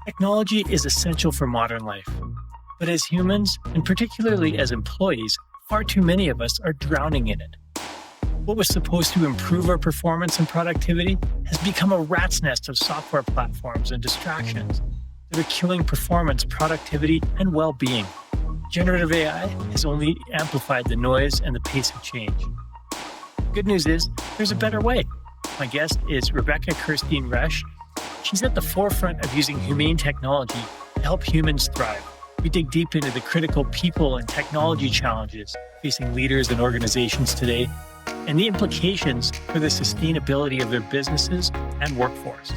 Technology is essential for modern life. But as humans, and particularly as employees, far too many of us are drowning in it. What was supposed to improve our performance and productivity has become a rat's nest of software platforms and distractions that are killing performance, productivity, and well-being. Generative AI has only amplified the noise and the pace of change. The good news is, there's a better way. My guest is Rebecca Kirstein Resch. She's at the forefront of using humane technology to help humans thrive. We dig deep into the critical people and technology challenges facing leaders and organizations today, and the implications for the sustainability of their businesses and workforce.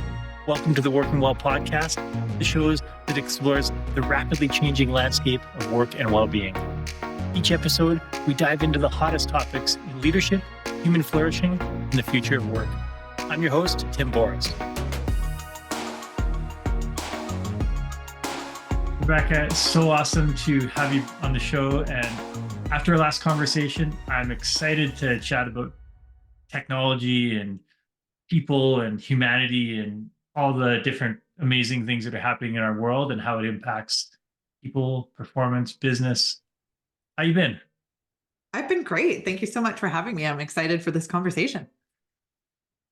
Welcome to the Working Well podcast, the show that explores the rapidly changing landscape of work and well-being. Each episode, we dive into the hottest topics in leadership, human flourishing, and the future of work. I'm your host, Tim Borys. Rebecca, it's so awesome to have you on the show. And after our last conversation, I'm excited to chat about technology and people and humanity and all the different amazing things that are happening in our world and how it impacts people, performance, business. How you been? I've been great. Thank you so much for having me. I'm excited for this conversation.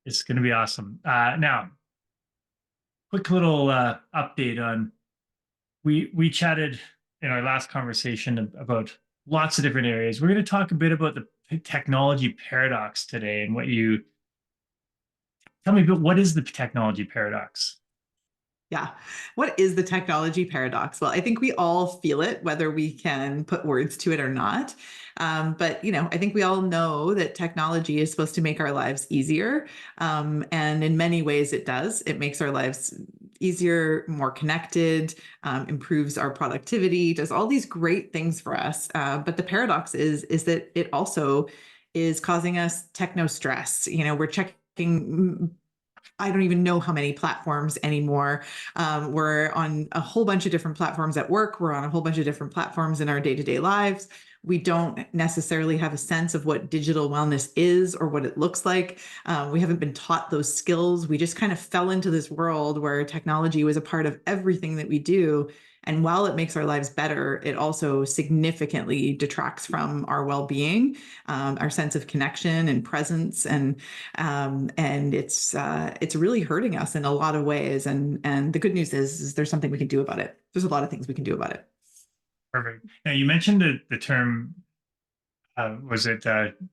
It's going to be awesome. Now, quick little update on, we chatted in our last conversation about lots of different areas. We're going to talk a bit about the technology paradox today and tell me about what is the technology paradox? Yeah. What is the technology paradox? Well, I think we all feel it, whether we can put words to it or not. But I think we all know that technology is supposed to make our lives easier. And in many ways it does. It makes our lives easier, more connected, improves our productivity, does all these great things for us. But the paradox is that it also is causing us techno stress. We're checking, I don't even know how many platforms anymore. We're on a whole bunch of different platforms at work. We're on a whole bunch of different platforms in our day-to-day lives. We don't necessarily have a sense of what digital wellness is or what it looks like. We haven't been taught those skills. We just kind of fell into this world where technology was a part of everything that we do. And while it makes our lives better, it also significantly detracts from our well-being, our sense of connection and presence, and it's really hurting us in a lot of ways. And the good news is there's something we can do about it. There's a lot of things we can do about it. Perfect. Now, you mentioned the term, was it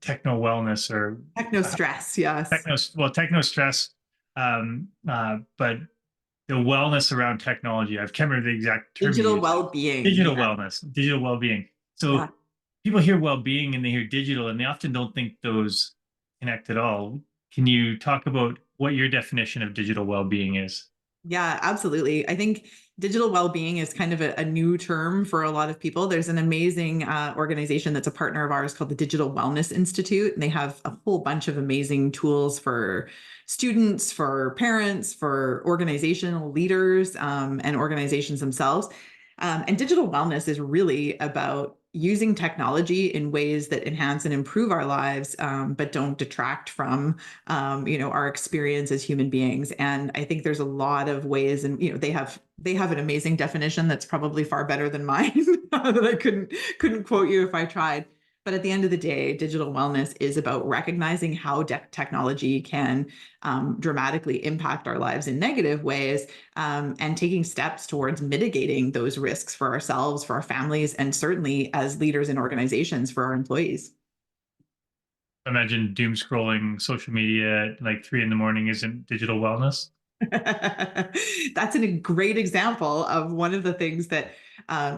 techno wellness or techno stress? Yes. Techno stress, but the wellness around technology. I can't remember the exact term. Digital well-being. Digital wellness, digital well-being. So people hear well-being and they hear digital, and they often don't think those connect at all. Can you talk about what your definition of digital well-being is? Yeah, absolutely. I think digital well-being is kind of a new term for a lot of people. There's an amazing organization that's a partner of ours called the Digital Wellness Institute, and they have a whole bunch of amazing tools for students, for parents, for organizational leaders, and organizations themselves. And digital wellness is really about using technology in ways that enhance and improve our lives, but don't detract from, our experience as human beings. And I think there's a lot of ways, and they have an amazing definition that's probably far better than mine that I couldn't quote you if I tried. But at the end of the day, digital wellness is about recognizing how technology can dramatically impact our lives in negative ways, and taking steps towards mitigating those risks for ourselves, for our families, and certainly as leaders in organizations for our employees. Imagine doom scrolling social media at like 3 a.m. isn't digital wellness. That's a great example of one of the things that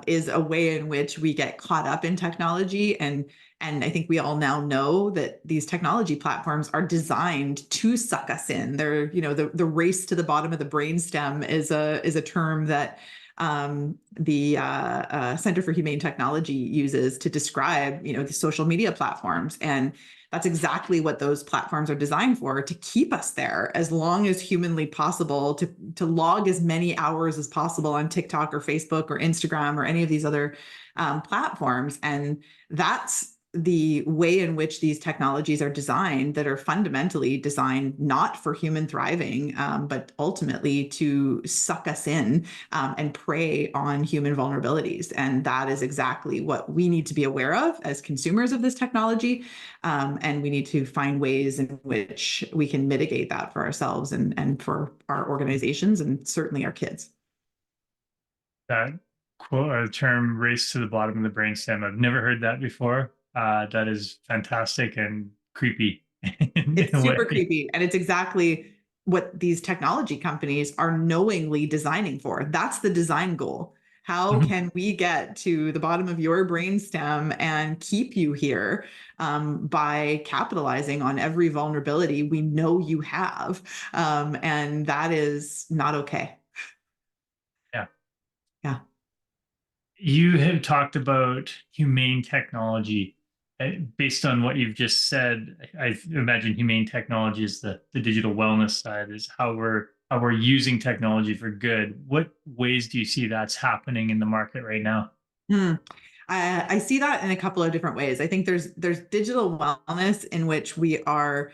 is a way in which we get caught up in technology. And I think we all now know that these technology platforms are designed to suck us in. They're, the race to the bottom of the brainstem is a term that the Center for Humane Technology uses to describe, the social media platforms. And that's exactly what those platforms are designed for, to keep us there as long as humanly possible, to log as many hours as possible on TikTok or Facebook or Instagram or any of these other platforms. And that's the way in which these technologies are designed, that are fundamentally designed not for human thriving, but ultimately to suck us in and prey on human vulnerabilities. And that is exactly what we need to be aware of as consumers of this technology. And we need to find ways in which we can mitigate that for ourselves and for our organizations and certainly our kids. That quote, term "race to the bottom of the brainstem." I've never heard that before. That is fantastic and creepy in It's a super way. creepy. And it's exactly what these technology companies are knowingly designing for. That's the design goal. How Mhm. can we get to the bottom of your brainstem and keep you here by capitalizing on every vulnerability we know you have? And that is not okay. Yeah. Yeah. You have talked about humane technology. Based on what you've just said, I imagine humane technology is the digital wellness side, is how we're using technology for good. What ways do you see that's happening in the market right now? Hmm. I see that in a couple of different ways. I think there's digital wellness in which we are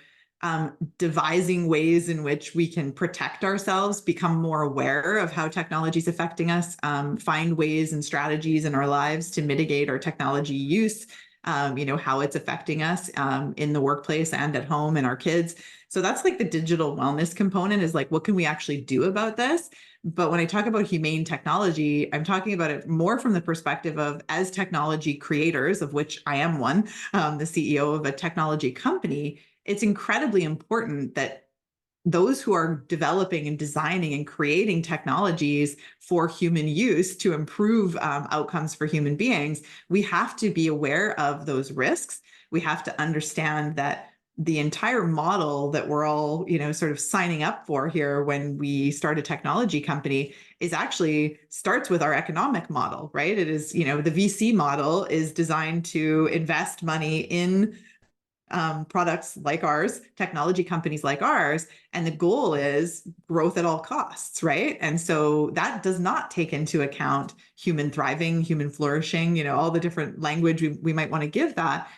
devising ways in which we can protect ourselves, become more aware of how technology is affecting us, find ways and strategies in our lives to mitigate our technology use. How it's affecting us in the workplace and at home and our kids. So that's like the digital wellness component, is like, what can we actually do about this? But when I talk about humane technology, I'm talking about it more from the perspective of, as technology creators, of which I am one, the CEO of a technology company, it's incredibly important that those who are developing and designing and creating technologies for human use to improve outcomes for human beings, we have to be aware of those risks. We have to understand that the entire model that we're all, sort of signing up for here when we start a technology company is actually starts with our economic model, right? It is, the VC model is designed to invest money in products like ours, technology companies like ours, and the goal is growth at all costs, right? And so that does not take into account human thriving, human flourishing, all the different language we might want to give that.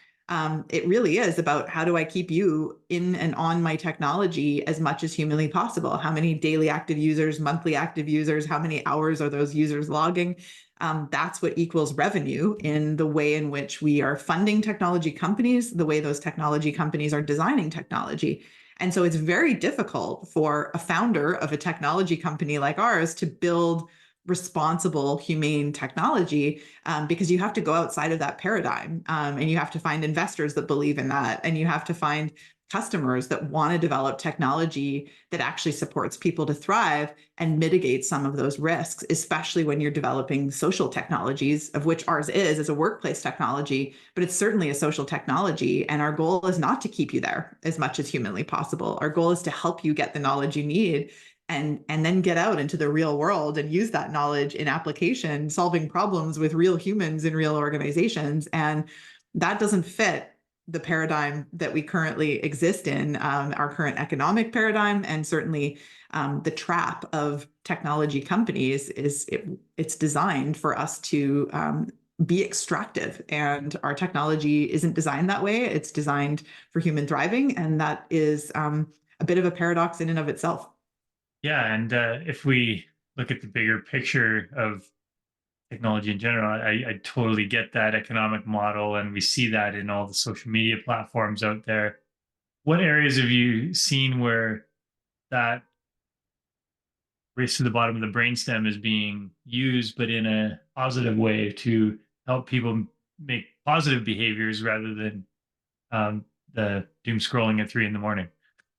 It really is about, how do I keep you in and on my technology as much as humanly possible? How many daily active users, monthly active users, how many hours are those users logging? That's what equals revenue in the way in which we are funding technology companies, the way those technology companies are designing technology. And so it's very difficult for a founder of a technology company like ours to build responsible, humane technology, because you have to go outside of that paradigm, and you have to find investors that believe in that, and you have to find customers that want to develop technology that actually supports people to thrive and mitigate some of those risks, especially when you're developing social technologies, of which ours is as a workplace technology, but it's certainly a social technology. And our goal is not to keep you there as much as humanly possible. Our goal is to help you get the knowledge you need and then get out into the real world and use that knowledge in application, solving problems with real humans in real organizations. And that doesn't fit the paradigm that we currently exist in, our current economic paradigm, and certainly the trap of technology companies it's designed for us to be extractive, and our technology isn't designed that way. It's designed for human thriving, and that is a bit of a paradox in and of itself. Yeah, and if we look at the bigger picture of technology in general, I totally get that economic model, and we see that in all the social media platforms out there. What areas have you seen where that race to the bottom of the brainstem is being used, but in a positive way to help people make positive behaviors rather than the doom scrolling at 3 in the morning?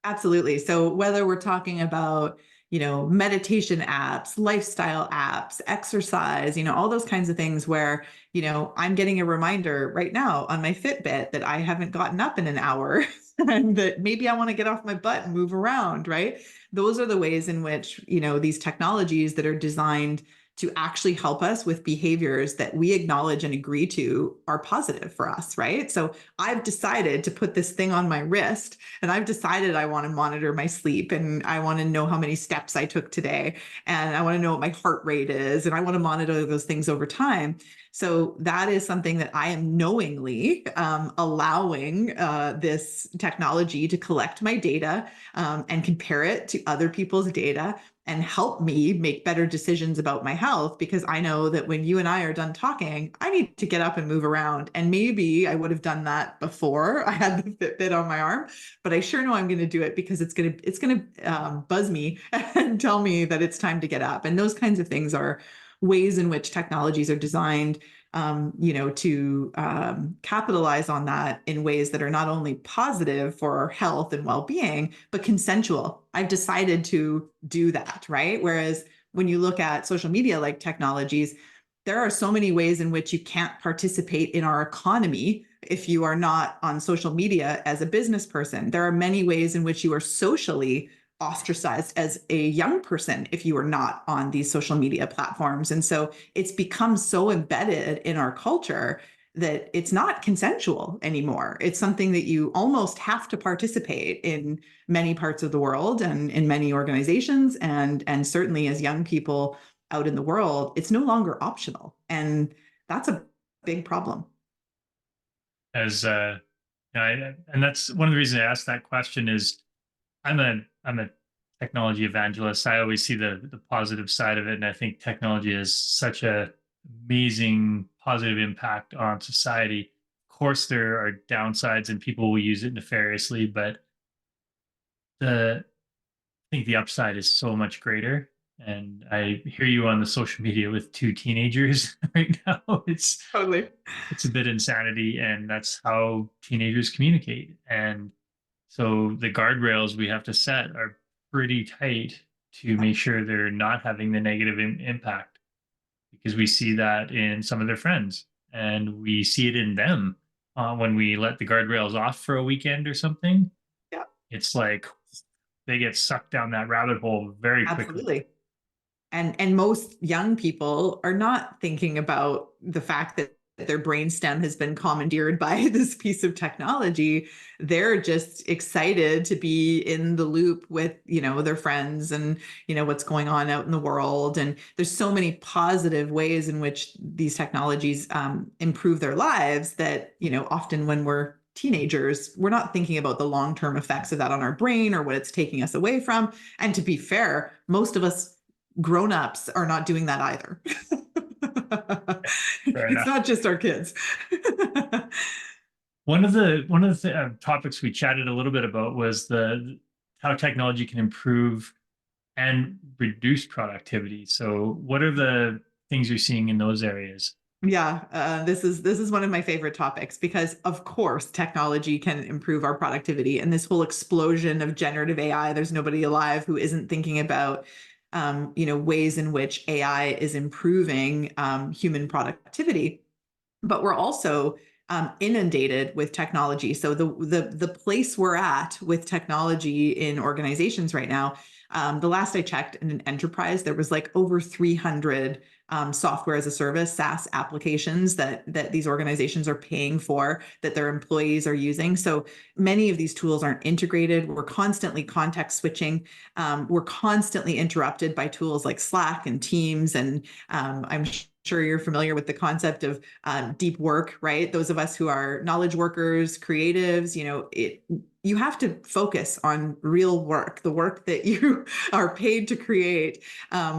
Absolutely. So whether we're talking about, meditation apps, lifestyle apps, exercise, all those kinds of things where, I'm getting a reminder right now on my Fitbit that I haven't gotten up in an hour and that maybe I want to get off my butt and move around, right? Those are the ways in which, these technologies that are designed to actually help us with behaviors that we acknowledge and agree to are positive for us, right? So I've decided to put this thing on my wrist, and I've decided I want to monitor my sleep, and I want to know how many steps I took today, and I want to know what my heart rate is, and I want to monitor those things over time. So that is something that I am knowingly allowing this technology to collect my data and compare it to other people's data and help me make better decisions about my health, because I know that when you and I are done talking, I need to get up and move around. And maybe I would have done that before I had the Fitbit on my arm, but I sure know I'm going to do it because it's going to buzz me and tell me that it's time to get up. And those kinds of things are ways in which technologies are designed to capitalize on that in ways that are not only positive for our health and well-being, but consensual. I've decided to do that, right? Whereas when you look at social media like technologies, there are so many ways in which you can't participate in our economy if you are not on social media as a business person. There are many ways in which you are socially ostracized as a young person if you are not on these social media platforms. And so it's become so embedded in our culture that it's not consensual anymore. It's something that you almost have to participate in many parts of the world and in many organizations, and certainly as young people out in the world, it's no longer optional. And that's a big problem. As and that's one of the reasons I asked that question is I'm a technology evangelist. I always see the positive side of it, and I think technology has such a amazing positive impact on society. Of course, there are downsides, and people will use it nefariously, but the I think the upside is so much greater. And I hear you on the social media with two teenagers right now. Totally. It's a bit insanity, and that's how teenagers communicate. And so the guardrails we have to set are pretty tight to make sure they're not having the negative impact, because we see that in some of their friends, and we see it in them when we let the guardrails off for a weekend or something. Yeah, It's like they get sucked down that rabbit hole very quickly. absolutely. And most young people are not thinking about the fact that their brainstem has been commandeered by this piece of technology. They're just excited to be in the loop with, their friends and, what's going on out in the world. And there's so many positive ways in which these technologies improve their lives that, often when we're teenagers, we're not thinking about the long-term effects of that on our brain or what it's taking us away from. And to be fair, most of us grown-ups are not doing that either. Fair It's enough. not just our kids. One of the topics we chatted a little bit about was the how technology can improve and reduce productivity. So, what are the things you're seeing in those areas? Yeah, this is one of my favorite topics because, of course, technology can improve our productivity. And this whole explosion of generative AI, there's nobody alive who isn't thinking about, ways in which AI is improving human productivity. But we're also inundated with technology. So the place we're at with technology in organizations right now, the last I checked in an enterprise, there was like over 300 software as a service SaaS applications that these organizations are paying for, that their employees are using. So many of these tools aren't integrated. We're constantly context switching. We're constantly interrupted by tools like Slack and Teams, and I'm sure you're familiar with the concept of deep work, right? Those of us who are knowledge workers, creatives, you have to focus on real work, the work that you are paid to create,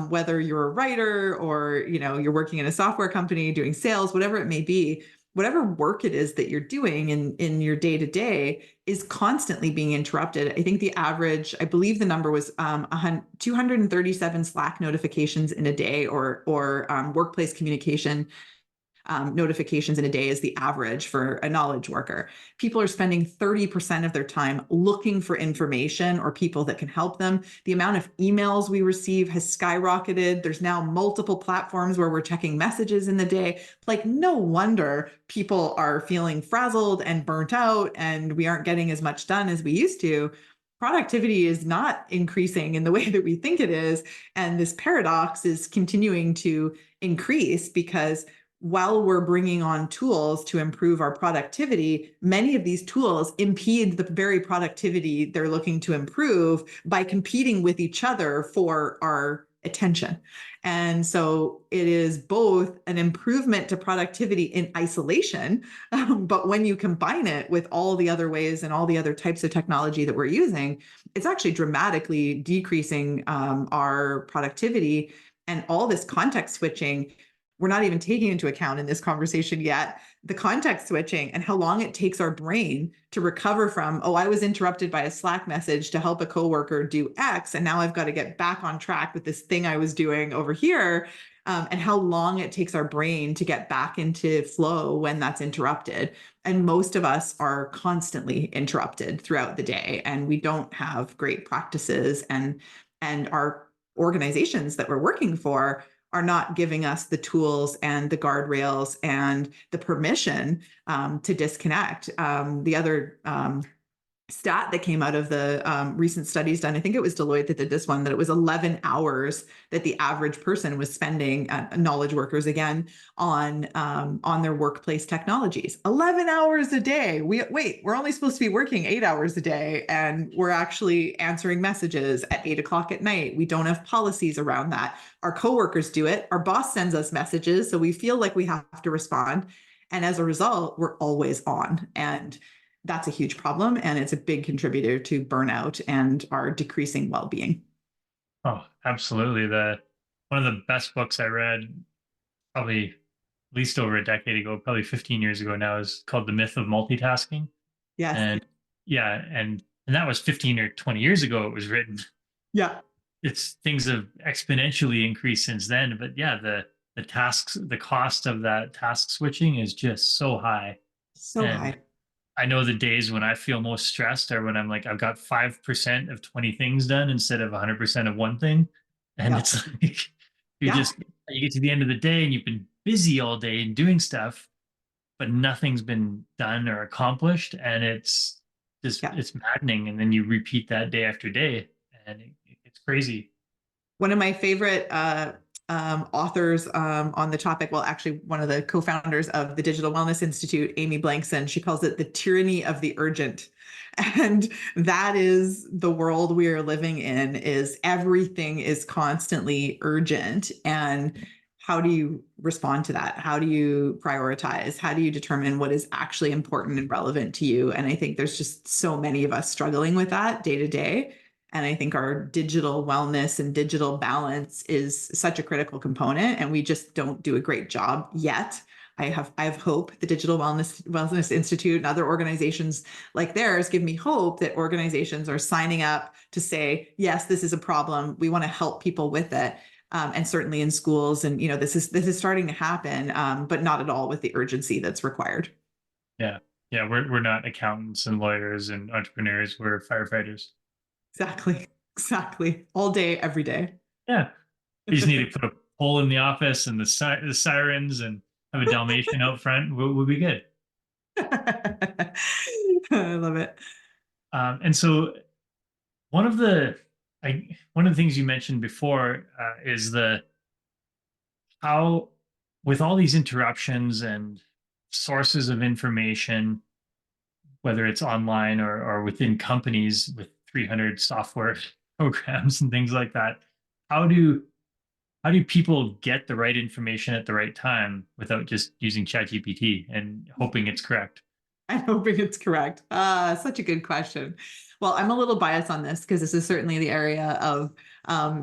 whether you're a writer or, you're working in a software company doing sales, whatever it may be. Whatever work it is that you're doing in your day to day is constantly being interrupted. I think the average, I believe the number was 237 Slack notifications in a day, or workplace communication notifications in a day is the average for a knowledge worker. People are spending 30% of their time looking for information or people that can help them. The amount of emails we receive has skyrocketed. There's now multiple platforms where we're checking messages in the day. Like, no wonder people are feeling frazzled and burnt out, and we aren't getting as much done as we used to. Productivity is not increasing in the way that we think it is. And this paradox is continuing to increase because while we're bringing on tools to improve our productivity, many of these tools impede the very productivity they're looking to improve by competing with each other for our attention. And so it is both an improvement to productivity in isolation, but when you combine it with all the other ways and all the other types of technology that we're using, it's actually dramatically decreasing our productivity. And all this context switching, we're not even taking into account in this conversation yet, the context switching and how long it takes our brain to recover from, oh, I was interrupted by a Slack message to help a coworker do X, and now I've got to get back on track with this thing I was doing over here, and how long it takes our brain to get back into flow when that's interrupted. And most of us are constantly interrupted throughout the day, and we don't have great practices, and our organizations that we're working for are not giving us the tools and the guardrails and the permission to disconnect. The other stat that came out of the recent studies done, I think it was Deloitte that did this one, that it was 11 hours that the average person was spending, knowledge workers again, on their workplace technologies. 11 hours a day. We're only supposed to be working 8 hours a day, and we're actually answering messages at 8 o'clock at night. We don't have policies around that. Our coworkers do it. Our boss sends us messages, so we feel like we have to respond. And as a result, we're always on. And that's a huge problem, and it's a big contributor to burnout and our decreasing well-being. Oh, absolutely. One of the best books I read, probably at least over a decade ago, probably 15 years ago now, is called The Myth of Multitasking. Yes. And yeah, and that was 15 or 20 years ago it was written. Yeah. It's things have exponentially increased since then. But yeah, the tasks, the cost of that task switching is just so high. So And high. I know the days when I feel most stressed are when I'm like, I've got 5% of 20 things done instead of 100% of one thing. And Yeah. it's like, Yeah. you get to the end of the day and you've been busy all day and doing stuff, but nothing's been done or accomplished. And it's just, Yeah. it's maddening. And then you repeat that day after day, and it's crazy. One of my favorite authors on the topic, well, actually, one of the co-founders of the Digital Wellness Institute, Amy Blankson, she calls it the tyranny of the urgent. And that is the world we are living in, is everything is constantly urgent. And how do you respond to that? How do you prioritize? How do you determine what is actually important and relevant to you? And I think there's just so many of us struggling with that day to day. And I think our digital wellness and digital balance is such a critical component, and we just don't do a great job yet. I have hope. The Digital Wellness Institute and other organizations like theirs give me hope that organizations are signing up to say, yes, this is a problem. We want to help people with it. And certainly in schools, and this is starting to happen, but not at all with the urgency that's required. Yeah. Yeah. We're not accountants and lawyers and entrepreneurs. We're firefighters. Exactly. Exactly. All day, every day. Yeah. You just need to put a pole in the office and the sirens and have a Dalmatian out front. We'll be good. I love it. And so one of the one of the things you mentioned before is the how, with all these interruptions and sources of information, whether it's online or within companies with 300 software programs and things like that, how do people get the right information at the right time without just using ChatGPT and hoping it's correct? I'm hoping it's correct. Such a good question. Well, I'm a little biased on this because this is certainly the area of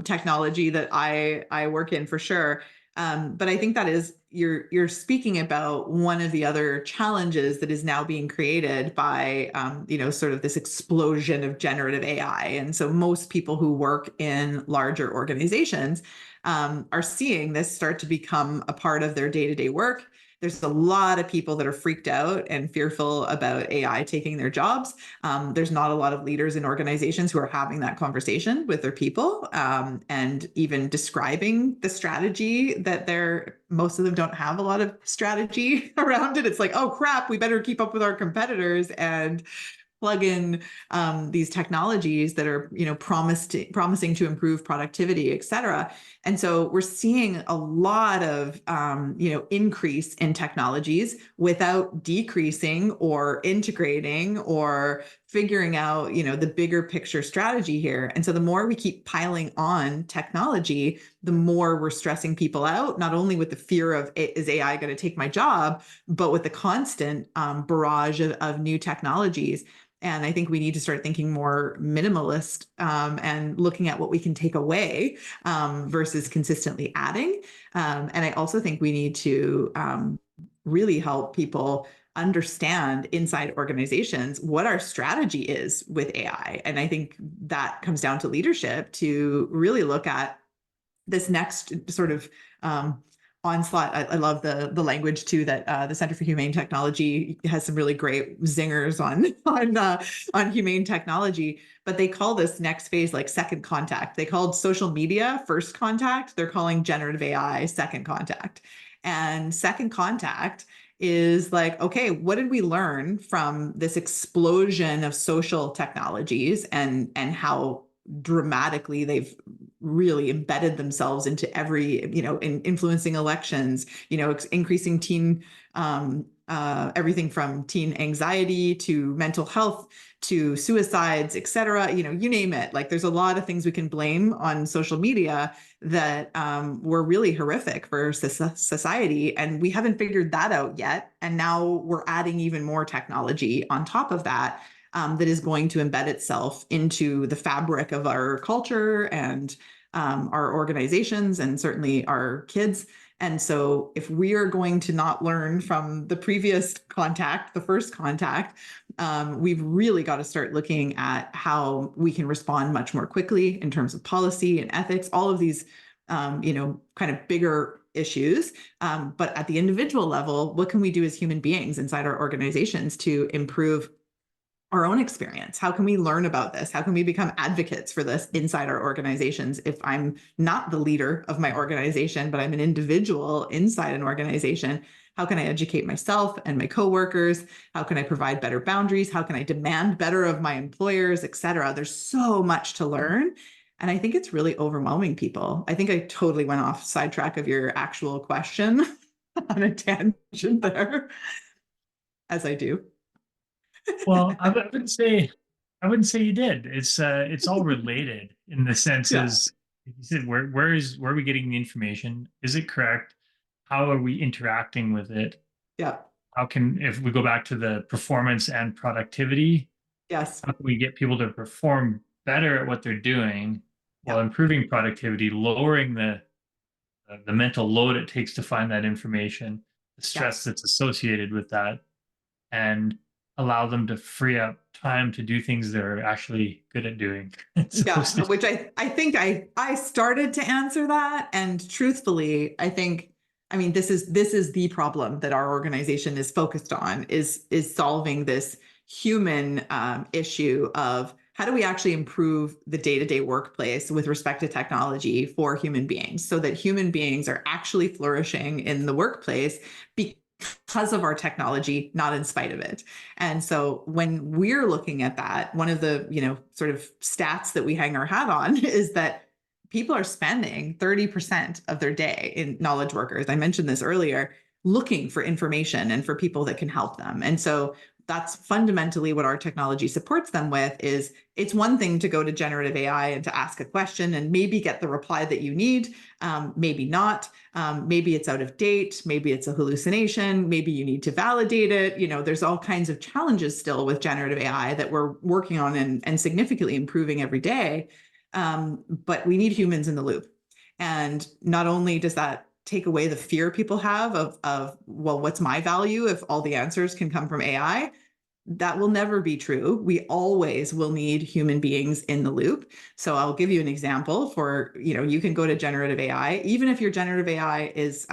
technology that I work in for sure. But I think that is you're speaking about one of the other challenges that is now being created by sort of this explosion of generative AI. And so most people who work in larger organizations are seeing this start to become a part of their day-to-day work. There's a lot of people that are freaked out and fearful about AI taking their jobs. There's not a lot of leaders in organizations who are having that conversation with their people, and even describing the strategy that most of them don't have a lot of strategy around it. It's like, oh crap, we better keep up with our competitors and plug in these technologies that are promising to improve productivity, et cetera. And so we're seeing a lot of increase in technologies without decreasing or integrating or figuring out, the bigger picture strategy here. And so the more we keep piling on technology, the more we're stressing people out, not only with the fear of, is AI going to take my job, but with the constant barrage of new technologies. And I think we need to start thinking more minimalist and looking at what we can take away versus consistently adding. And I also think we need to really help people understand inside organizations what our strategy is with AI. And I think that comes down to leadership to really look at this next sort of onslaught. I love the language too that the Center for Humane Technology has some really great zingers on humane technology. But they call this next phase like second contact. They called social media first contact. They're calling generative AI second contact. And second contact is like, okay, what did we learn from this explosion of social technologies and how dramatically they've really embedded themselves into every, in influencing elections, increasing teen, everything from teen anxiety to mental health to suicides, et cetera, you name it. Like there's a lot of things we can blame on social media that were really horrific for society. And we haven't figured that out yet. And now we're adding even more technology on top of that. That is going to embed itself into the fabric of our culture and our organizations and certainly our kids. And so if we are going to not learn from the previous contact, the first contact, we've really got to start looking at how we can respond much more quickly in terms of policy and ethics, all of these, kind of bigger issues. But at the individual level, what can we do as human beings inside our organizations to improve our own experience? How can we learn about this? How can we become advocates for this inside our organizations? If I'm not the leader of my organization, but I'm an individual inside an organization, how can I educate myself and my coworkers? How can I provide better boundaries? How can I demand better of my employers, et cetera? There's so much to learn. And I think it's really overwhelming people. I think I totally went off sidetrack of your actual question on a tangent there, as I do. Well, I wouldn't say you did. It's all related in the sense Yeah. as you said, where are we getting the information? Is it correct? How are we interacting with it? Yeah. How can, if we go back to the performance and productivity, Yes. how can we get people to perform better at what they're doing while Yeah. improving productivity, lowering the mental load it takes to find that information, the Yeah. stress that's associated with that, and allow them to free up time to do things they're actually good at doing. As opposed Yeah, to, which I think I started to answer that, and truthfully, I mean this is the problem that our organization is focused on is solving this human issue of how do we actually improve the day-to-day workplace with respect to technology for human beings so that human beings are actually flourishing in the workplace because of our technology, not in spite of it. And so when we're looking at that, one of the, sort of stats that we hang our hat on is that people are spending 30% of their day in knowledge workers. I mentioned this earlier, looking for information and for people that can help them. And so that's fundamentally what our technology supports them with. Is it's one thing to go to generative AI and to ask a question and maybe get the reply that you need, maybe not. Maybe it's out of date, maybe it's a hallucination, maybe you need to validate it. There's all kinds of challenges still with generative AI that we're working on and significantly improving every day. But we need humans in the loop. And not only does that take away the fear people have of, well, what's my value if all the answers can come from AI? That will never be true. We always will need human beings in the loop. So I'll give you an example for, you can go to generative AI, even if your generative AI is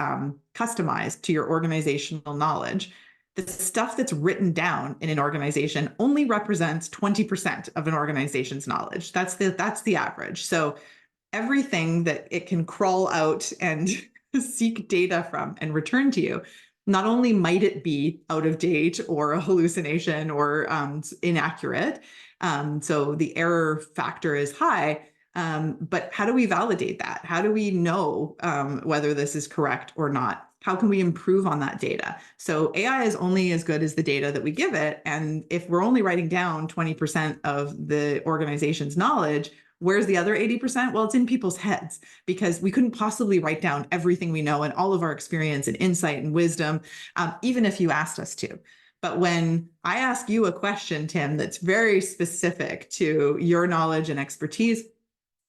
customized to your organizational knowledge, the stuff that's written down in an organization only represents 20% of an organization's knowledge. That's the average. So everything that it can crawl out and seek data from and return to you, not only might it be out of date or a hallucination or inaccurate, so the error factor is high, but how do we validate that? How do we know whether this is correct or not? how can we improve on that data? So AI is only as good as the data that we give it. And if we're only writing down 20% of the organization's knowledge, where's the other 80%? Well, it's in people's heads, because we couldn't possibly write down everything we know and all of our experience and insight and wisdom, even if you asked us to. But when I ask you a question, Tim, that's very specific to your knowledge and expertise,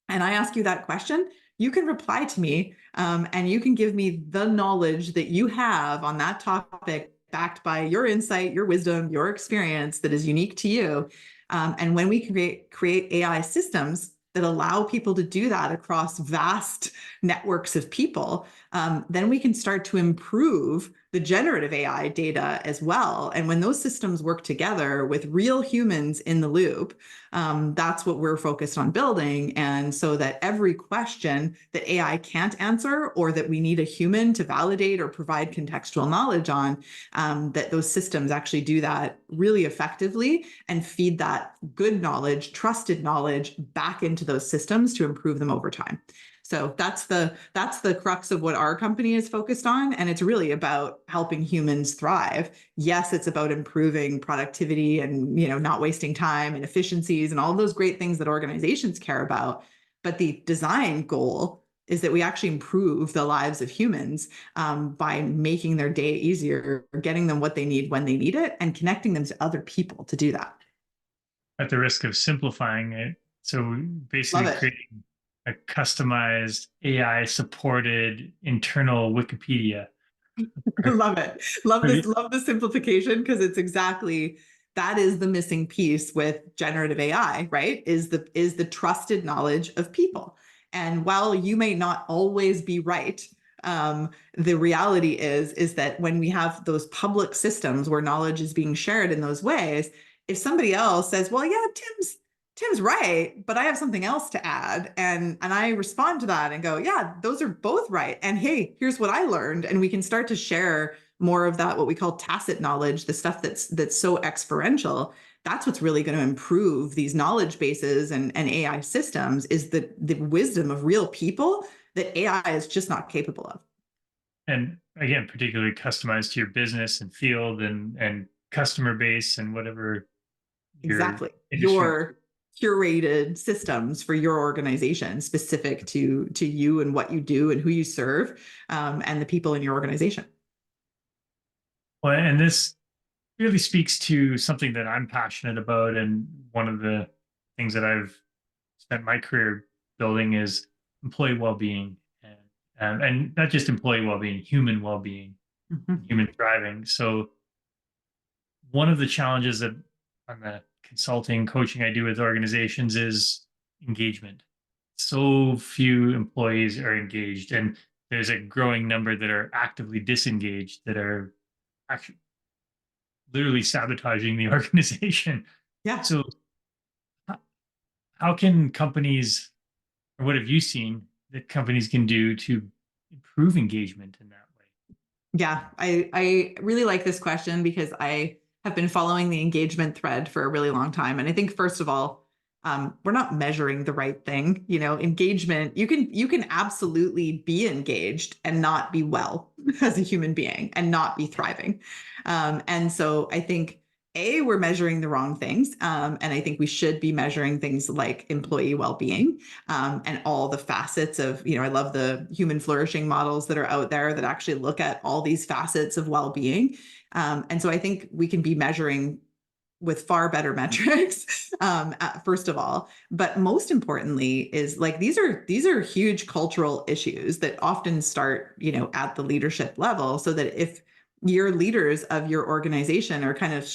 and I ask you that question, you can reply to me, and you can give me the knowledge that you have on that topic, backed by your insight, your wisdom, your experience that is unique to you. And when we create AI systems that allow people to do that across vast networks of people, then we can start to improve the generative AI data as well. And when those systems work together with real humans in the loop, that's what we're focused on building. And so that every question that AI can't answer, or that we need a human to validate or provide contextual knowledge on, that those systems actually do that really effectively and feed that good knowledge, trusted knowledge back into those systems to improve them over time. So that's the crux of what our company is focused on. And it's really about helping humans thrive. Yes, it's about improving productivity and, not wasting time and efficiencies and all of those great things that organizations care about. But the design goal is that we actually improve the lives of humans, by making their day easier, getting them what they need when they need it, and connecting them to other people to do that. At the risk of simplifying it. So Love basically it. creating a customized AI supported internal Wikipedia. Love it. Love this. Pretty, Love the simplification, because it's exactly that is the missing piece with generative AI, right? Is the trusted knowledge of people. And while you may not always be right, the reality is that when we have those public systems where knowledge is being shared in those ways, if somebody else says, "Well, yeah, Tim's right, but I have something else to add," and I respond to that and go, "Yeah, those are both right. And hey, here's what I learned," and we can start to share more of that, what we call tacit knowledge, the stuff that's so experiential. That's what's really going to improve these knowledge bases and AI systems, is the wisdom of real people that AI is just not capable of. and again, particularly customized to your business and field and customer base and whatever your Exactly. industry. Your curated systems for your organization, specific to you and what you do and who you serve, and the people in your organization. Well, and this really speaks to something that I'm passionate about, and one of the things that I've spent my career building is employee well-being, and not just employee well-being, human well-being, Mhm. human thriving. So one of the challenges that on the consulting coaching I do with organizations is engagement. So few employees are engaged, and there's a growing number that are actively disengaged, that are actually literally sabotaging the organization. Yeah. So h- how can companies, or what have you seen that companies can do to improve engagement in that way? Yeah, I really like this question, because I have been following the engagement thread for a really long time. And I think, first of all, we're not measuring the right thing. Engagement, you can absolutely be engaged and not be well as a human being and not be thriving. And so I think, we're measuring the wrong things. And I think we should be measuring things like employee well-being, and all the facets of, I love the human flourishing models that are out there that actually look at all these facets of well-being. And so I think we can be measuring with far better metrics, first of all. But most importantly is, like, these are huge cultural issues that often start, at the leadership level, so that if your leaders of your organization are kind of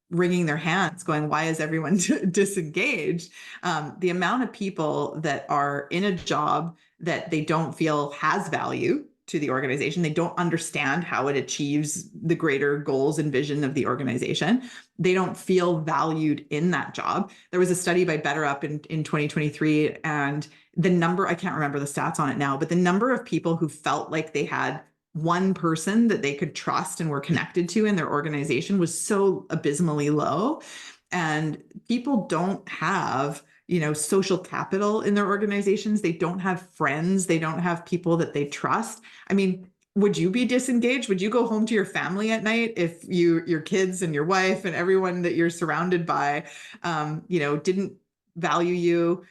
wringing their hands going, "Why is everyone disengaged?" The amount of people that are in a job that they don't feel has value to the organization, they don't understand how it achieves the greater goals and vision of the organization, they don't feel valued in that job. There was a study by BetterUp in 2023, and the number, I can't remember the stats on it now, but the number of people who felt like they had one person that they could trust and were connected to in their organization was so abysmally low. And people don't have, social capital in their organizations. They don't have friends. They don't have people that they trust. I mean, would you be disengaged? Would you go home to your family at night if your kids and your wife and everyone that you're surrounded by, didn't value you,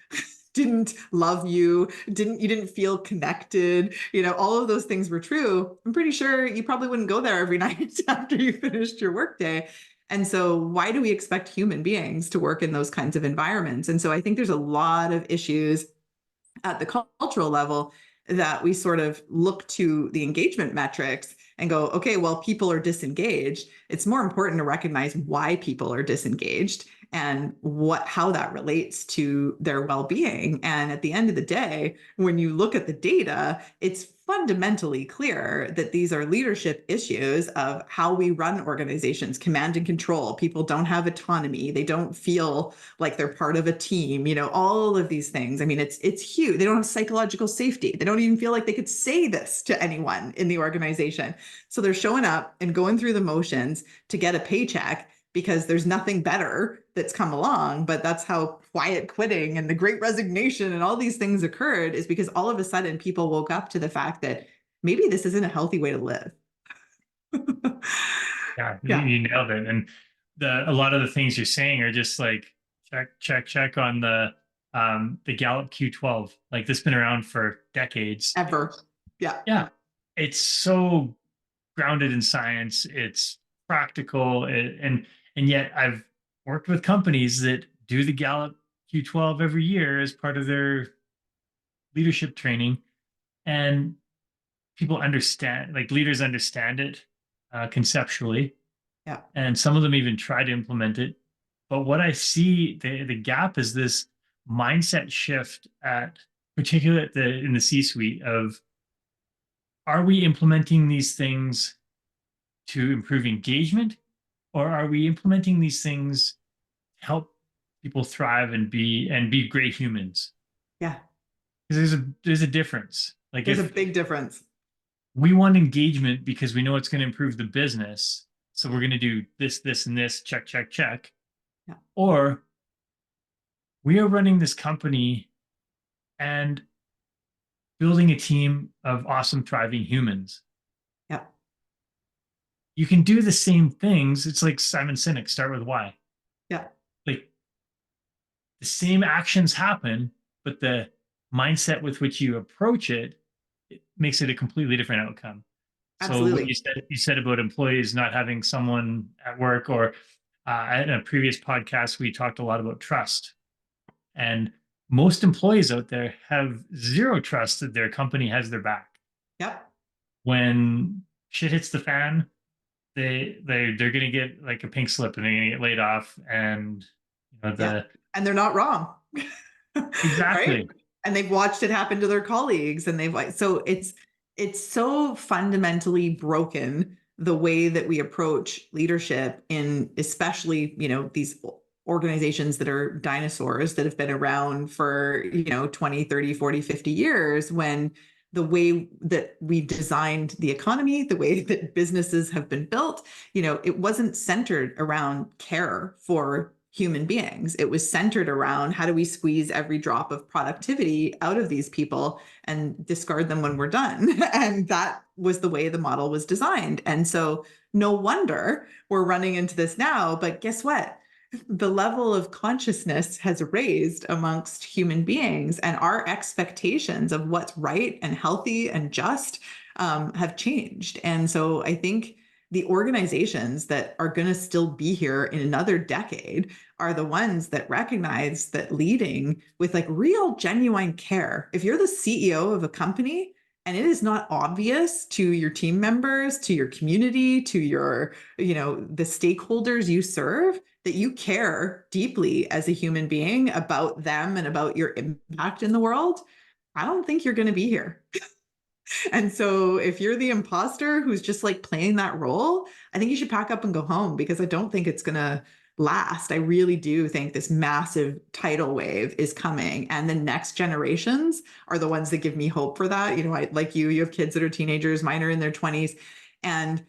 didn't love you, you didn't feel connected, all of those things were true. I'm pretty sure you probably wouldn't go there every night after you finished your workday. And so why do we expect human beings to work in those kinds of environments? And so I think there's a lot of issues at the cultural level that we sort of look to the engagement metrics and go, okay, well, people are disengaged. It's more important to recognize why people are disengaged and how that relates to their well-being. And at the end of the day, when you look at the data, it's fundamentally clear that these are leadership issues of how we run organizations, command and control. People don't have autonomy. They don't feel like they're part of a team, all of these things. I mean, it's huge. They don't have psychological safety. They don't even feel like they could say this to anyone in the organization. So they're showing up and going through the motions to get a paycheck because there's nothing better that's come along. But that's how quiet quitting and the great resignation and all these things occurred, is because all of a sudden people woke up to the fact that maybe this isn't a healthy way to live. Yeah, Yeah. you nailed it. And a lot of the things you're saying are just like check on the Gallup Q12. Like, this has been around for decades. Ever. Yeah. Yeah. It's so grounded in science. It's practical, and yet I've worked with companies that do the Gallup Q12 every year as part of their leadership training, and people understand, like leaders understand it conceptually, Yeah. and some of them even try to implement it. But what I see, the gap is this mindset shift particularly in the C-suite of, are we implementing these things to improve engagement, or are we implementing these things to help people thrive and be great humans? Yeah. Because there's a difference. Like, There's a if big difference. we want engagement because we know it's going to improve the business, so we're going to do this, and this, check, check, check. Yeah. Or we are running this company and building a team of awesome, thriving humans. Yeah. You can do the same things. It's like Simon Sinek, start with why. Yeah. Like, the same actions happen, but the mindset with which you approach it makes it a completely different outcome. So what Absolutely. you said about employees not having someone at work, or in a previous podcast, we talked a lot about trust. And most employees out there have zero trust that their company has their back. Yep. When shit hits the fan, they're going to get like a pink slip and they're going to get laid off. And Yeah. And they're not wrong. Right. Exactly. And they've watched it happen to their colleagues, and so it's so fundamentally broken the way that we approach leadership in, especially, these organizations that are dinosaurs that have been around for, 20, 30, 40, 50 years, when the way that we've designed the economy, the way that businesses have been built, it wasn't centered around care for human beings. It was centered around, how do we squeeze every drop of productivity out of these people and discard them when we're done? And that was the way the model was designed. And so no wonder we're running into this now. But guess what? The level of consciousness has raised amongst human beings, and our expectations of what's right and healthy and just have changed. And so I think the organizations that are going to still be here in another decade are the ones that recognize that leading with like real genuine care. If you're the CEO of a company and it is not obvious to your team members, to your community, to your, the stakeholders you serve, that you care deeply as a human being about them and about your impact in the world, I don't think you're going to be here. And so if you're the imposter who's just like playing that role, I think you should pack up and go home, because I don't think it's going to last. I really do think this massive tidal wave is coming, and the next generations are the ones that give me hope for that. Like you have kids that are teenagers, mine are in their 20s, and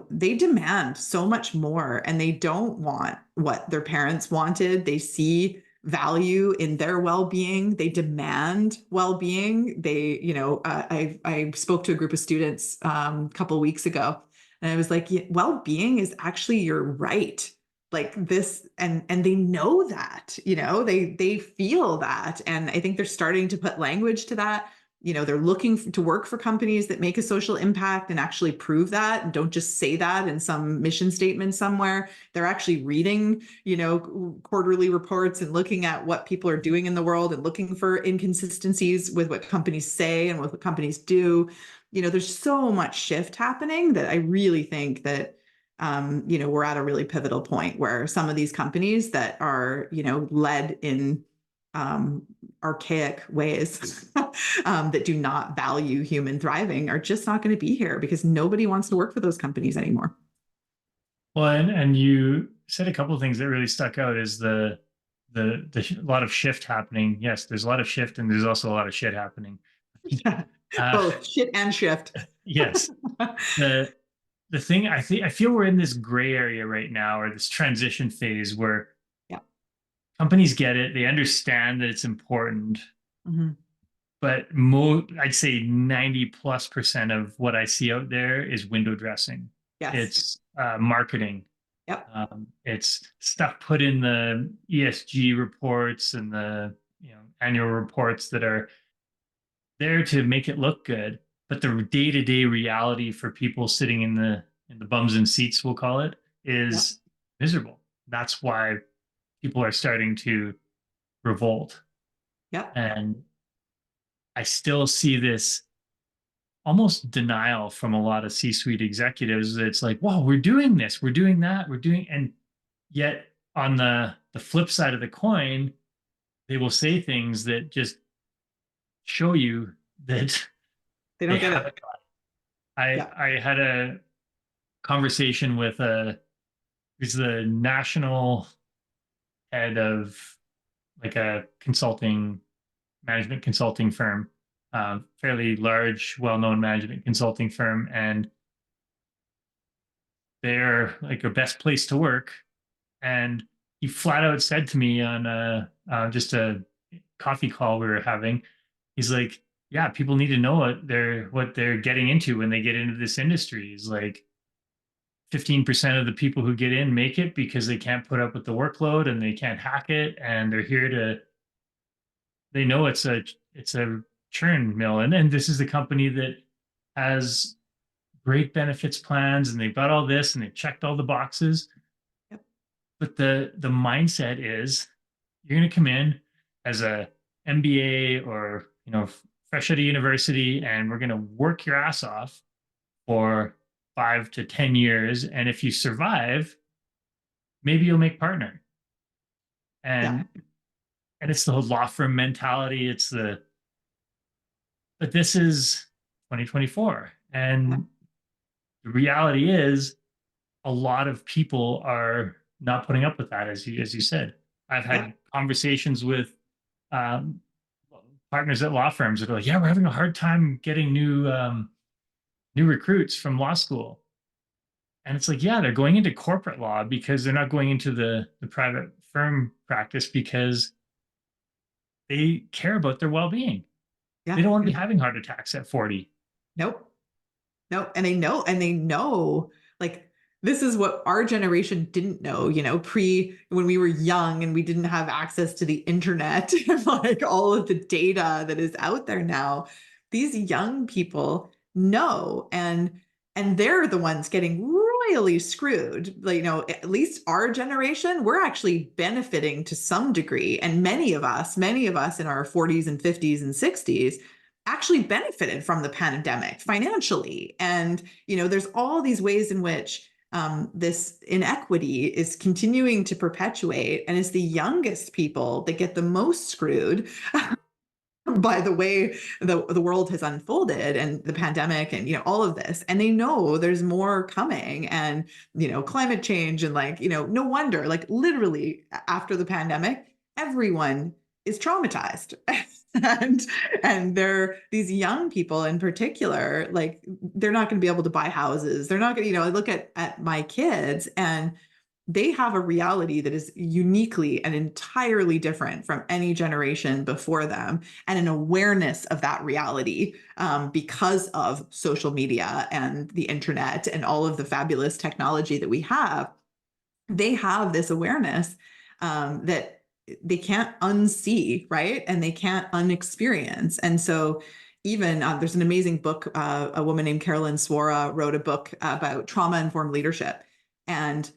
they demand so much more, and they don't want what their parents wanted. They see value in their well-being. They demand well-being. They, I spoke to a group of students a couple of weeks ago, and I was like, yeah, well-being is actually your right. Like this, and they know that, they feel that. And I think they're starting to put language to that. They're looking to work for companies that make a social impact and actually prove that, and don't just say that in some mission statement somewhere. They're actually reading, quarterly reports and looking at what people are doing in the world and looking for inconsistencies with what companies say and what companies do. There's so much shift happening that I really think that we're at a really pivotal point where some of these companies that are, led in archaic ways that do not value human thriving are just not going to be here, because nobody wants to work for those companies anymore. Well, and you said a couple of things that really stuck out is the lot of shift happening. Yes, there's a lot of shift, and there's also a lot of shit happening. Yeah, Uh, both shit and shift. yes, the thing I feel we're in this gray area right now, or this transition phase where Yeah. companies get it, they understand that it's important, Mm-hmm. but I'd say 90+% of what I see out there is window dressing. Yes. It's marketing. Yep. It's stuff put in the ESG reports and the annual reports that are there to make it look good, but the day-to-day reality for people sitting in the bums and seats, we'll call it, Yep. is miserable. That's why people are starting to revolt. Yep. And I still see this almost denial from a lot of C-suite executives. It's like, wow, we're doing this, we're doing that, and yet on the flip side of the coin, they will say things that just show you that They they don't get haven't it. got it. Yeah. I had a conversation with who's the national head of like a management consulting firm, fairly large, well-known management consulting firm, and they're like a best place to work. And he flat out said to me on just a coffee call we were having, he's like, "Yeah, people need to know what they're getting into when they get into this industry." He's like, 15% of the people who get in make it because they can't put up with the workload and they can't hack it, and they're here to. They know it's a churn mill, and this is the company that has great benefits plans, and they've got all this, and they've checked all the boxes. Yep. But the mindset is you're going to come in as a MBA or fresh out of university, and we're going to work your ass off for 5 to 10 years, and if you survive, maybe you'll make partner. Yeah. And it's the whole law firm mentality. But this is 2024, Yeah. and the reality is a lot of people are not putting up with that, as you said. I've Yeah. had conversations with um, partners at law firms that are like, "Yeah, we're having a hard time getting new recruits from law school." And it's like, yeah, they're going into corporate law because they're not going into the private firm practice because they care about their well-being. They Yeah. don't want to be having heart attacks at 40. Nope. No, and they know, like, this is what our generation didn't know, when we were young and we didn't have access to the internet and like all of the data that is out there now. These young people know, and they're the ones getting royally screwed. Like, at least our generation, we're actually benefiting to some degree. And many of us in our 40s and 50s and 60s actually benefited from the pandemic financially. And, there's all these ways in which this inequity is continuing to perpetuate. And it's the youngest people that get the most screwed by the way the world has unfolded and the pandemic and all of this. And they know there's more coming, and climate change, and like no wonder, like, literally after the pandemic everyone is traumatized. and they're these young people in particular, like, they're not going to be able to buy houses. They're not going to, I look at my kids, and they have a reality that is uniquely and entirely different from any generation before them, and an awareness of that reality because of social media and the internet and all of the fabulous technology that we have. They have this awareness that they can't unsee, right? And they can't unexperience. And so, even there's an amazing book. A woman named Carolyn Swara wrote a book about trauma informed leadership. And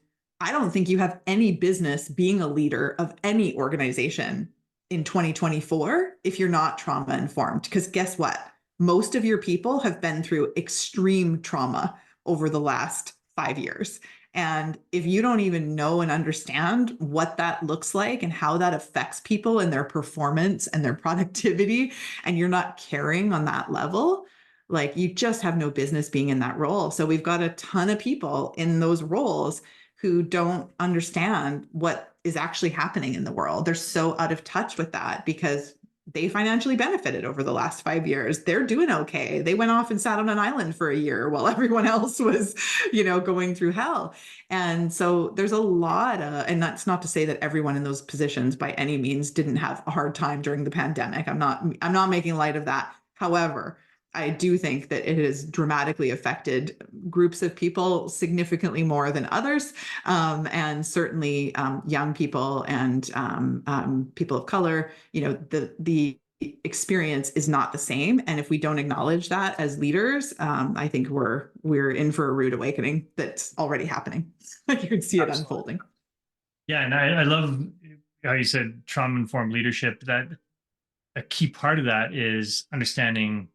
I don't think you have any business being a leader of any organization in 2024 if you're not trauma informed. Because guess what? Most of your people have been through extreme trauma over the last 5 years. And if you don't even know and understand what that looks like and how that affects people and their performance and their productivity, and you're not caring on that level, like you just have no business being in that role. So we've got a ton of people in those roles who don't understand what is actually happening in the world. They're so out of touch with that because they financially benefited over the last 5 years. They're doing okay. They went off and sat on an island for a year while everyone else was, going through hell. And so there's a lot of, and that's not to say that everyone in those positions by any means didn't have a hard time during the pandemic. I'm not making light of that. However, I do think that it has dramatically affected groups of people significantly more than others, and certainly young people and people of color. The experience is not the same, and if we don't acknowledge that as leaders, I think we're in for a rude awakening that's already happening. You can see it Absolutely. unfolding. Yeah, and I love how you said trauma informed leadership. That a key part of that is understanding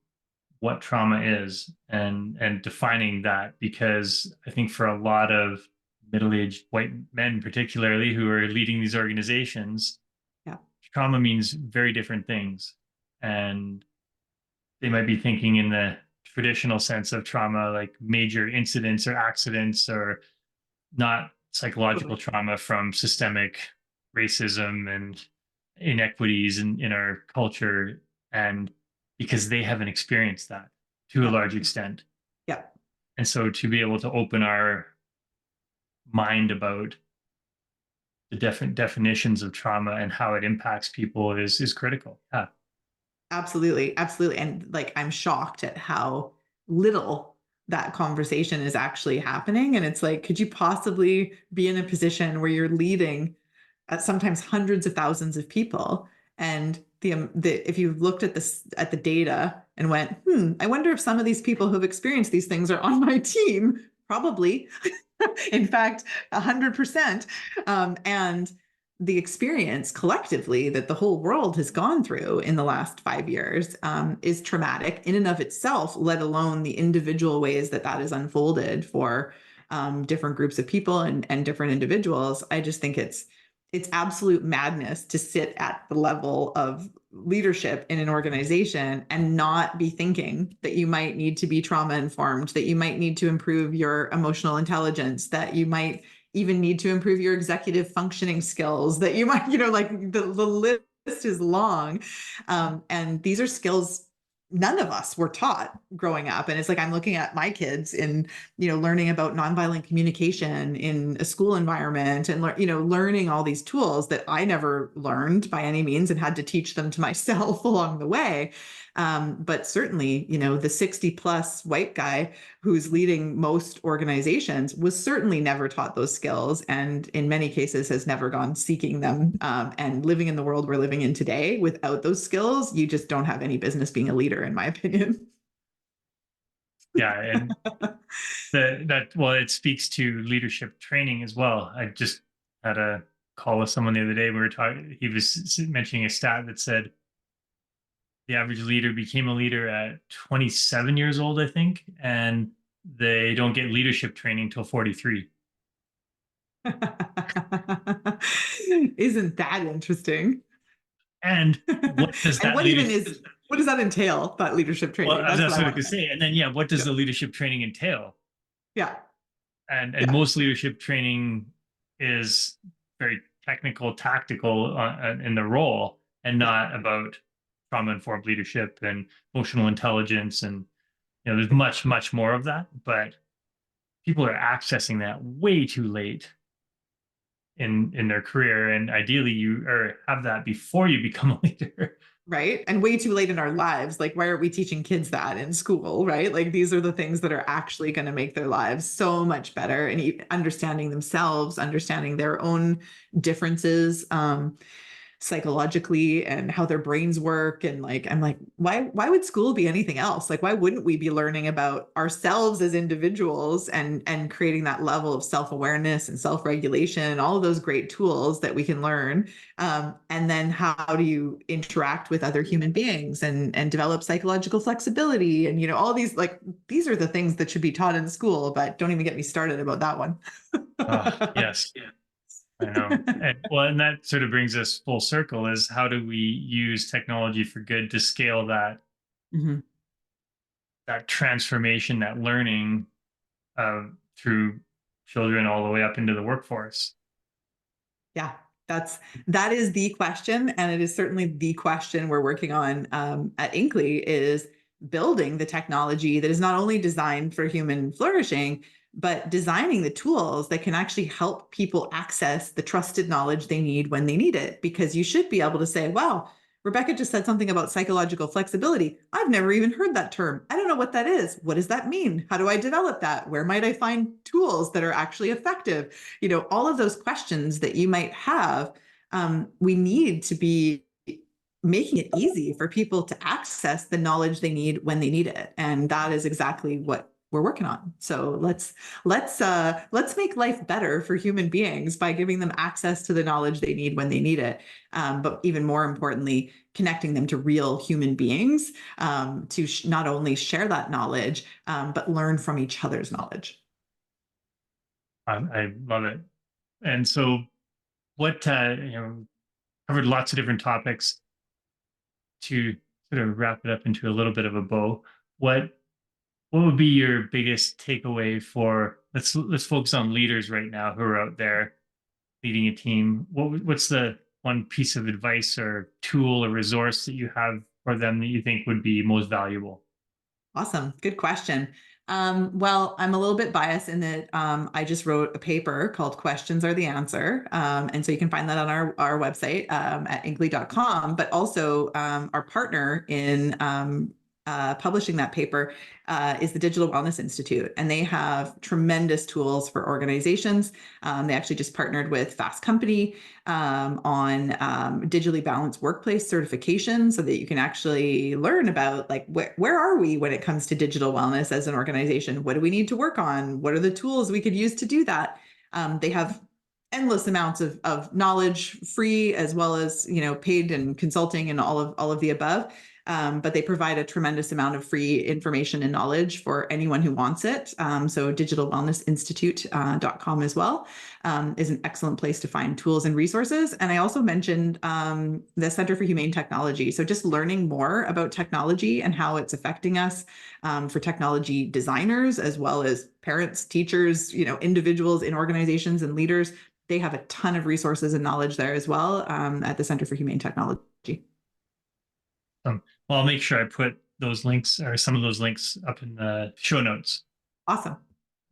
what trauma is and defining that, because I think for a lot of middle-aged white men particularly who are leading these organizations, Yeah. trauma means very different things, and they might be thinking in the traditional sense of trauma like major incidents or accidents, or not psychological Totally. trauma from systemic racism and inequities in our culture, and because they haven't experienced that to a Yeah. large extent. Yeah. And so to be able to open our mind about the different definitions of trauma and how it impacts people is critical. Yeah. Absolutely. Absolutely. And like, I'm shocked at how little that conversation is actually happening. And it's like, could you possibly be in a position where you're leading sometimes hundreds of thousands of people? And if you looked at the data and went, I wonder if some of these people who've experienced these things are on my team, probably. In fact, 100%. And the experience collectively that the whole world has gone through in the last 5 years is traumatic in and of itself, let alone the individual ways that that is unfolded for different groups of people and different individuals. I just think it's absolute madness to sit at the level of leadership in an organization and not be thinking that you might need to be trauma informed, that you might need to improve your emotional intelligence, that you might even need to improve your executive functioning skills, that you might, like the list is long. And these are skills none of us were taught growing up. And it's like, I'm looking at my kids in, learning about nonviolent communication in a school environment and, learning all these tools that I never learned by any means and had to teach them to myself along the way. But certainly, the 60 plus white guy who's leading most organizations was certainly never taught those skills, and in many cases has never gone seeking them. And living in the world we're living in today without those skills, you just don't have any business being a leader, in my opinion. Yeah. And well, it speaks to leadership training as well. I just had a call with someone the other day. We were talking, he was mentioning a stat that said the average leader became a leader at 27 years old, I think, and they don't get leadership training till 43. Isn't that interesting? And what does And that leadership? what does that entail, that leadership Well, training? I was That's what that's I what I want could to know. say. And then, yeah, what does Yeah. the leadership training entail? Yeah. And Yeah. most leadership training is very technical, tactical in the role, and Yeah. not about trauma informed leadership and emotional intelligence. And there's much, much more of that, but people are accessing that way too late. in their career, and ideally you or have that before you become a leader. Right. And way too late in our lives. Like, why aren't we teaching kids that in school? Right. Like, these are the things that are actually going to make their lives so much better, and understanding themselves, understanding their own differences. Psychologically, and how their brains work. And like, I'm like, why would school be anything else? Like, why wouldn't we be learning about ourselves as individuals, and creating that level of self-awareness and self-regulation and all of those great tools that we can learn. And then how do you interact with other human beings, and develop psychological flexibility, and all these, like, these are the things that should be taught in school. But don't even get me started about that one. Yes, I know. And well, and that sort of brings us full circle, is how do we use technology for good to scale Mhm. that transformation, that learning through children all the way up into the workforce? Yeah, that is the question, and it is certainly the question we're working on at Inkley, is building the technology that is not only designed for human flourishing, but designing the tools that can actually help people access the trusted knowledge they need when they need it. Because you should be able to say, "Wow, Rebecca just said something about psychological flexibility. I've never even heard that term. I don't know what that is. What does that mean? How do I develop that? Where might I find tools that are actually effective?" All of those questions that you might have. We need to be making it easy for people to access the knowledge they need when they need it, and that is exactly what we're working on. So let's make life better for human beings by giving them access to the knowledge they need when they need it. But even more importantly, connecting them to real human beings, to not only share that knowledge, but learn from each other's knowledge. I love it. And so, what covered lots of different topics. To sort of wrap it up into a little bit of a bow, what what would be your biggest takeaway for, let's focus on leaders right now who are out there leading a team? What's the one piece of advice or tool or resource that you have for them that you think would be most valuable? Awesome. Good question. Well, I'm a little bit biased in that I just wrote a paper called Questions Are the Answer. And so you can find that on our website at inkley.com. But also, our partner in publishing that paper is the Digital Wellness Institute. And they have tremendous tools for organizations. They actually just partnered with Fast Company on digitally balanced workplace certification, so that you can actually learn about, like, where are we when it comes to digital wellness as an organization? What do we need to work on? What are the tools we could use to do that? They have endless amounts of knowledge, free as well as paid, and consulting, and all of the above. But they provide a tremendous amount of free information and knowledge for anyone who wants it. So digitalwellnessinstitute.com as well is an excellent place to find tools and resources. And I also mentioned the Center for Humane Technology. So just learning more about technology and how it's affecting us, for technology designers as well as parents, teachers, individuals in organizations and leaders. They have a ton of resources and knowledge there as well, at the Center for Humane Technology. Well, I'll make sure I put those links or some of those links up in the show notes. Awesome.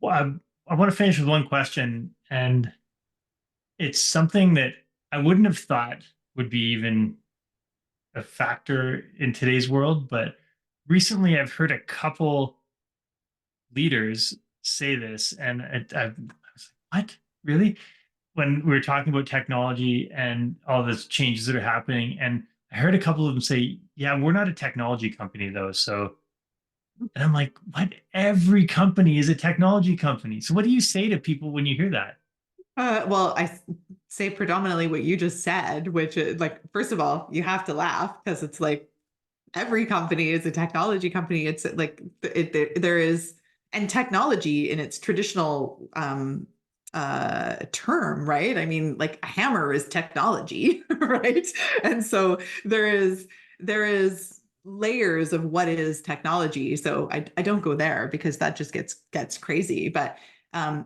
Well, I want to finish with one question, and it's something that I wouldn't have thought would be even a factor in today's world, but recently I've heard a couple leaders say this, and I was like, "What, really?" When we were talking about technology and all the changes that are happening, and I heard a couple of them say, "Yeah, we're not a technology company, though." So, and I'm like, "What? Every company is a technology company." So, what do you say to people when you hear that? Well, say predominantly what you just said, which is, like, first of all, you have to laugh because it's like every company is a technology company. It's like there is, and technology in its traditional term, right? I mean, like, a hammer is technology, right? And so there is layers of what is technology. So I don't go there because that just gets crazy. But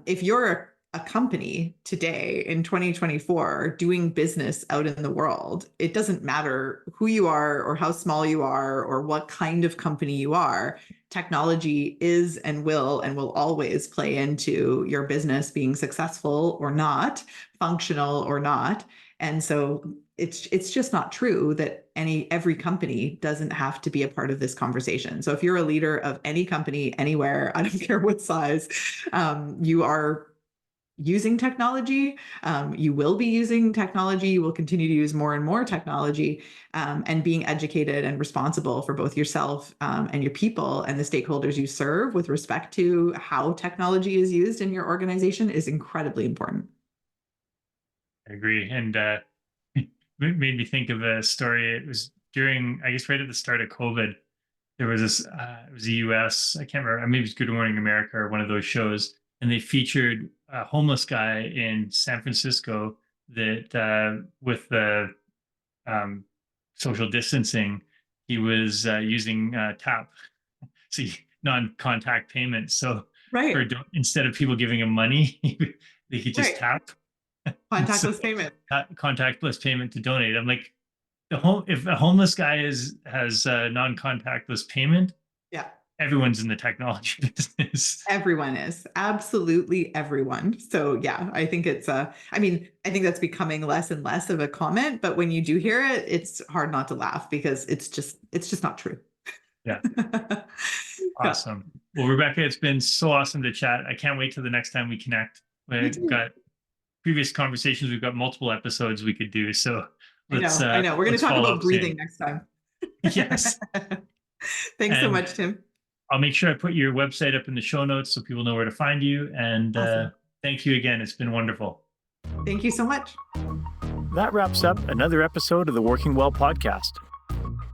if you're a company today in 2024 doing business out in the world, it doesn't matter who you are or how small you are or what kind of company you are. Technology is and will always play into your business being successful or not, functional or not. And so it's just not true that every company doesn't have to be a part of this conversation. So if you're a leader of any company anywhere, I don't care what size, you are using technology. You will be using technology. You will continue to use more and more technology, and being educated and responsible for both yourself and your people and the stakeholders you serve with respect to how technology is used in your organization is incredibly important. I agree. And it made me think of a story. It was during, I guess, right at the start of COVID. There was this, it was the US, I can't remember, maybe it was Good Morning America or one of those shows. And they featured a homeless guy in San Francisco that, with the social distancing, he was using tap, see, non-contact payments. So Right. instead of people giving him money, they could just Right. tap. So, Contactless payment. contactless payment to donate. I'm like, if a homeless guy has non-contactless payment, Yeah. everyone's in the technology business. Everyone is, absolutely everyone. So yeah, I think I think that's becoming less and less of a comment, but when you do hear it, it's hard not to laugh because it's just not true. Yeah, Yeah, awesome. Well, Rebecca, it's been so awesome to chat. I can't wait till the next time we connect. me We've too. got previous conversations. We've got multiple episodes we could do. So I know. We're going to let's talk follow about up soon. breathing next time. Yes, Thanks so and much, Tim. I'll make sure I put your website up in the show notes so people know where to find you. And Awesome. thank you again. It's been wonderful. Thank you so much. That wraps up another episode of the Working Well podcast.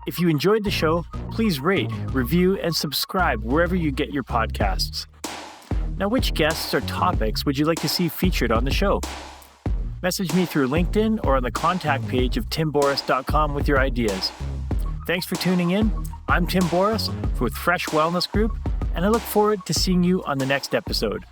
If you enjoyed the show, please rate, review, and subscribe wherever you get your podcasts. Now, which guests or topics would you like to see featured on the show? Message me through LinkedIn or on the contact page of timborys.com with your ideas. Thanks for tuning in. I'm Tim Borys with Fresh Wellness Group, and I look forward to seeing you on the next episode.